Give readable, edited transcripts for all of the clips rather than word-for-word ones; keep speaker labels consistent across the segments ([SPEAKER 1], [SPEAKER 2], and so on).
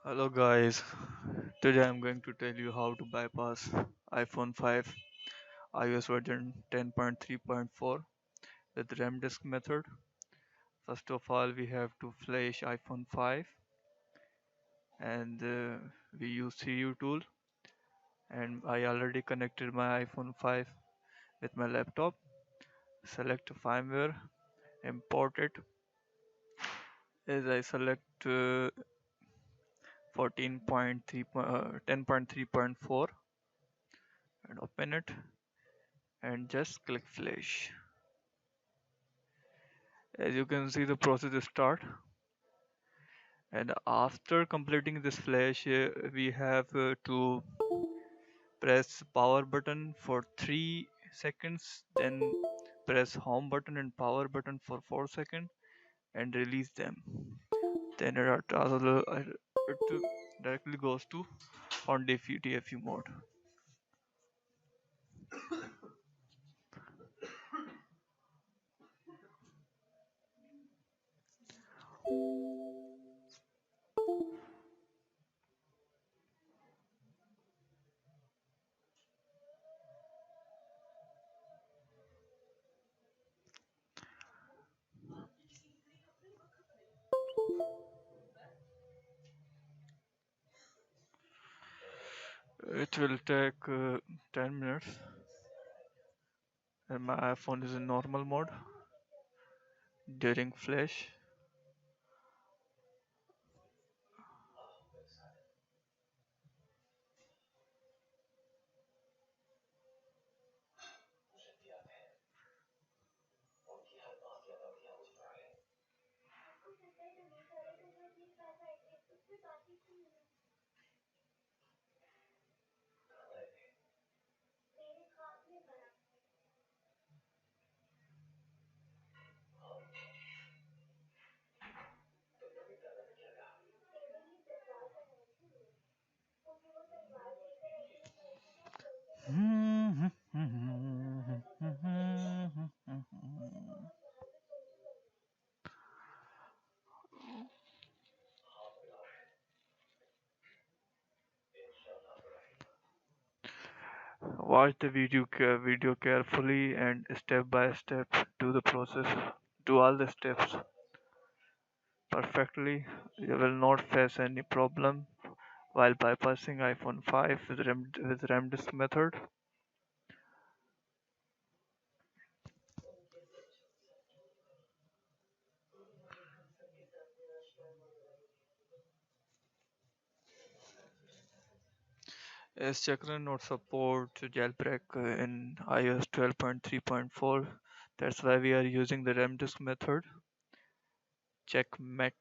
[SPEAKER 1] Hello guys, today I'm going to tell you how to bypass iPhone 5 iOS version 10.3.4 with RAMDISK method. First of all, we have to flash iPhone 5 and we use CU tool, and I already connected my iPhone 5 with my laptop. Select firmware, import it. As I select 10.3.4 and open it and just click flash. As you can see, the process is start, and after completing this flash we have to press power button for 3 seconds, then press home button and power button for 4 seconds and release them. Then it directly goes to on DFU mode. It will take 10 minutes, and my iPhone is in normal mode during flash. Watch the video carefully and step by step do the process. Do all the steps perfectly. You will not face any problem while bypassing iPhone 5 with RAMDISK method. As Checkra1n not support jailbreak in iOS 12.3.4, that's why we are using the RAMDISK method. Checkmate.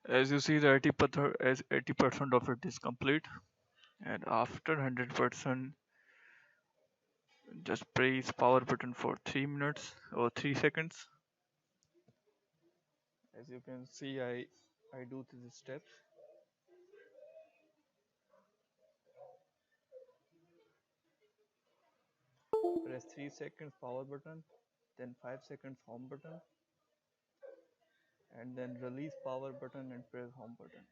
[SPEAKER 1] As you see, the 80% of it is complete, and after 100%, just press power button for 3 minutes or 3 seconds. As you can see, I do these steps. press 3 seconds power button, then 5 seconds home button, and then release power button and press home button.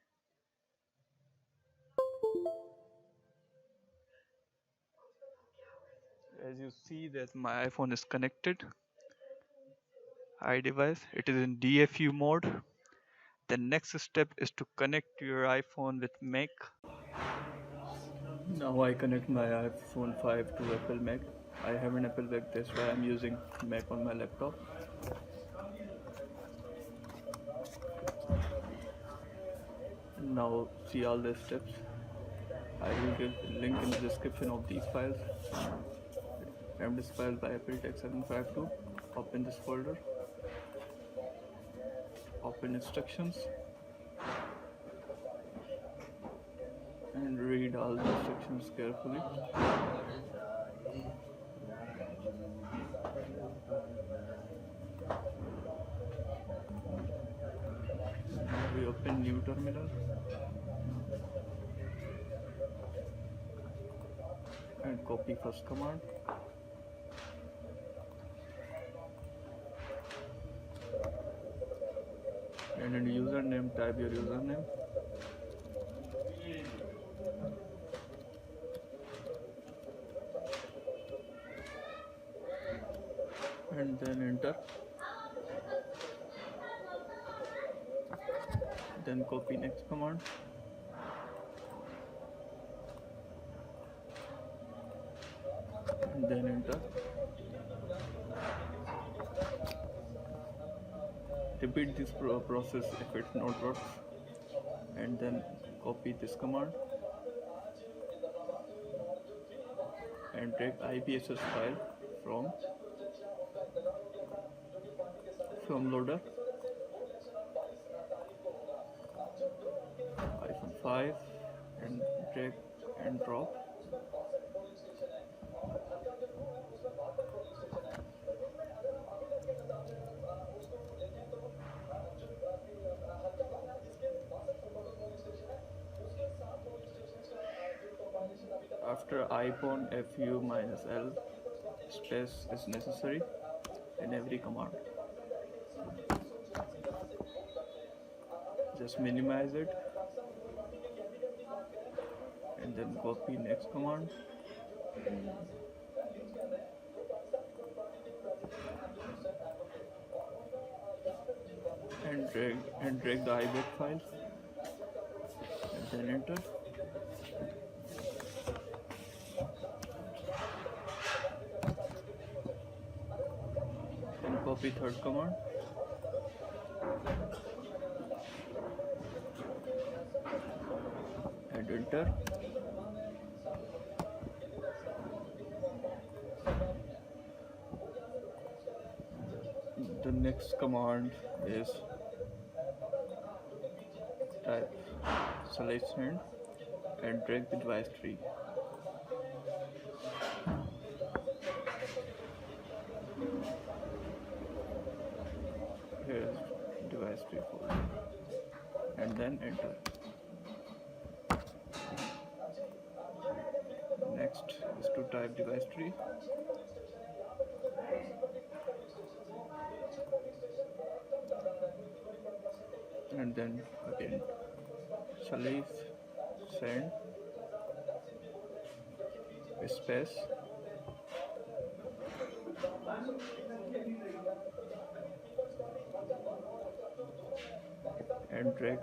[SPEAKER 1] As you see that my iPhone is connected, iDevice, it is in DFU mode. The next step is to connect your iPhone with Mac. Now I connect my iPhone 5 to Apple Mac. I have an Apple Mac, that's why I'm using Mac on my laptop. Now see all the steps. I will give the link in the description of these files. RAMDISK file by Apple Checkra1n. Open this folder. Open instructions. And read all the instructions carefully. We open new terminal and copy first command. And in username, type your username. And then enter. Then copy next command. And then enter. Repeat this process if it not works. And then copy this command. And drag IBypasser file from loader. iPhone 5 and drag and drop. After iPhone FU-L space is necessary in every command. Just minimize it and then copy next command. And drag the IFrpfile and then enter. Then copy third command. And enter. The next command is type /send and drag the device tree. Here is device tree folder and then enter. Next is to type device tree. And then again /send space and drag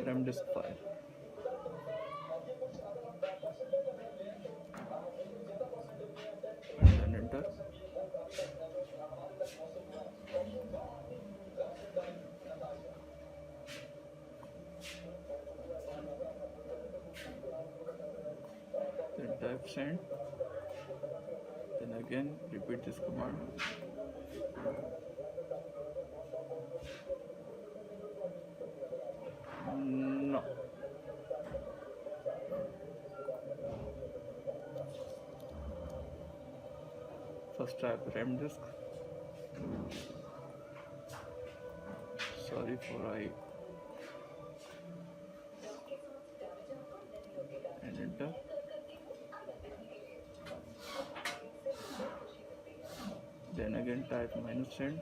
[SPEAKER 1] RAMDISK file. And then enter. Then type send. Then again repeat this command. No. First type RAMDISK. Sorry for I. And enter. Then again type -send.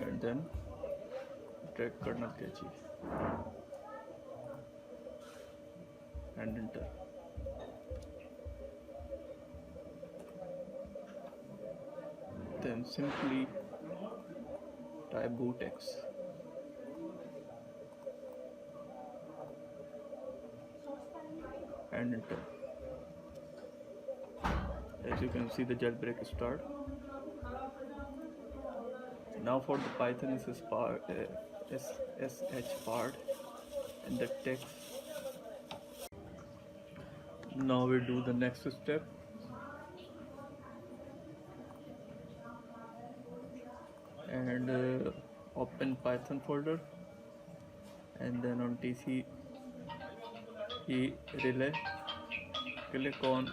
[SPEAKER 1] And then drag kernel cache and enter. Then simply type bootx and enter. As you can see, the jailbreak start. Now for the Python SSH part and the text. Now we do the next step. And open Python folder, and then on TC relay click on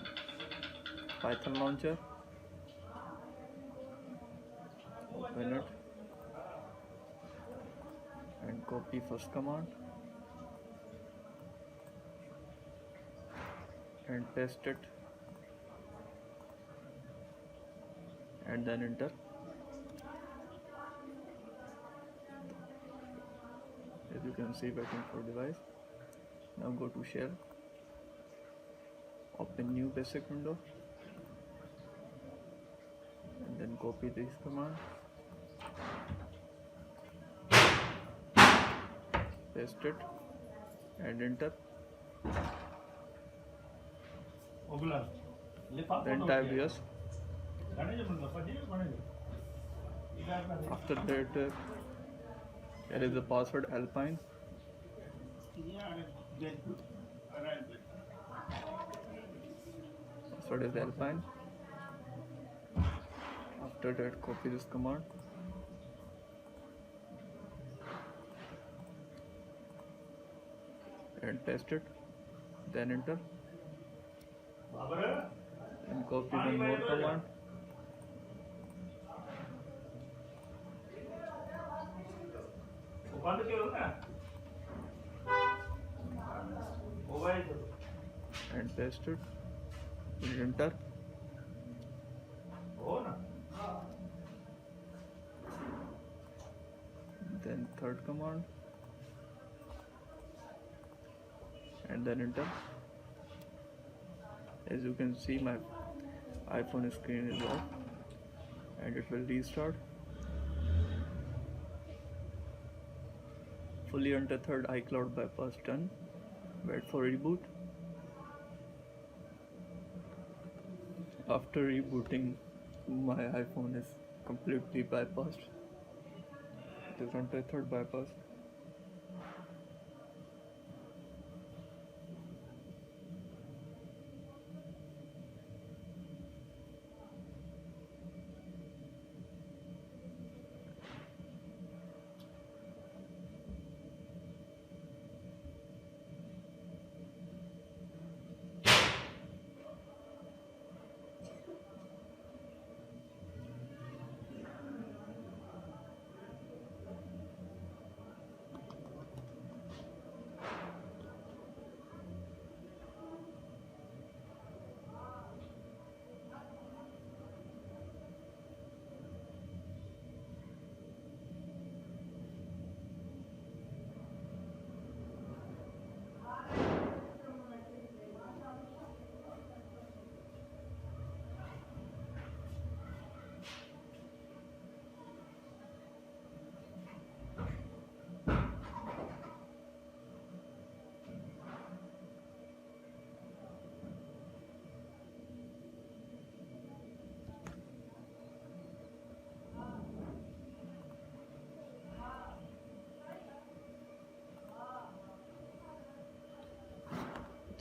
[SPEAKER 1] Python launcher, open it and copy first command and paste it and then enter. As you can see, waiting for device. Now go to shell, open new basic window, and then copy this command, paste it and enter. Then type yes. After that there is the password Alpine. Password is Alpine. After that copy this command and paste it, then enter, and copy one more command and paste it and enter. Then third command and then enter. As you can see, my iPhone screen is off and it will restart. Fully untethered iCloud bypass done. Wait for reboot. After rebooting, my iPhone is completely bypassed. It is untethered bypass.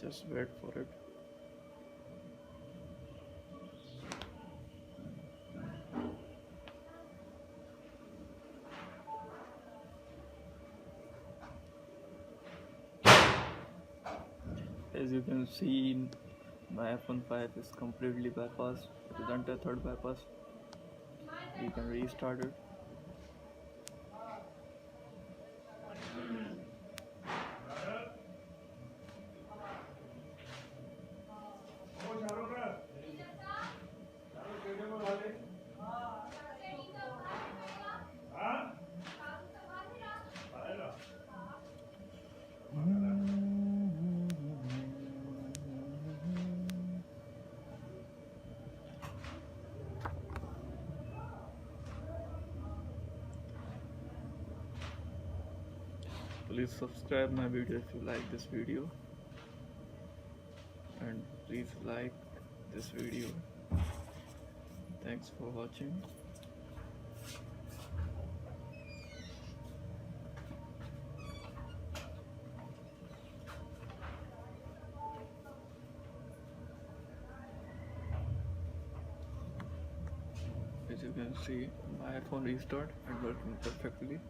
[SPEAKER 1] Just wait for it. As you can see, my iPhone 5 is completely bypassed. It is untethered bypass. We can restart it. Please subscribe my video if you like this video, and please like this video. Thanks for watching. As you can see, my iPhone restarted and working perfectly.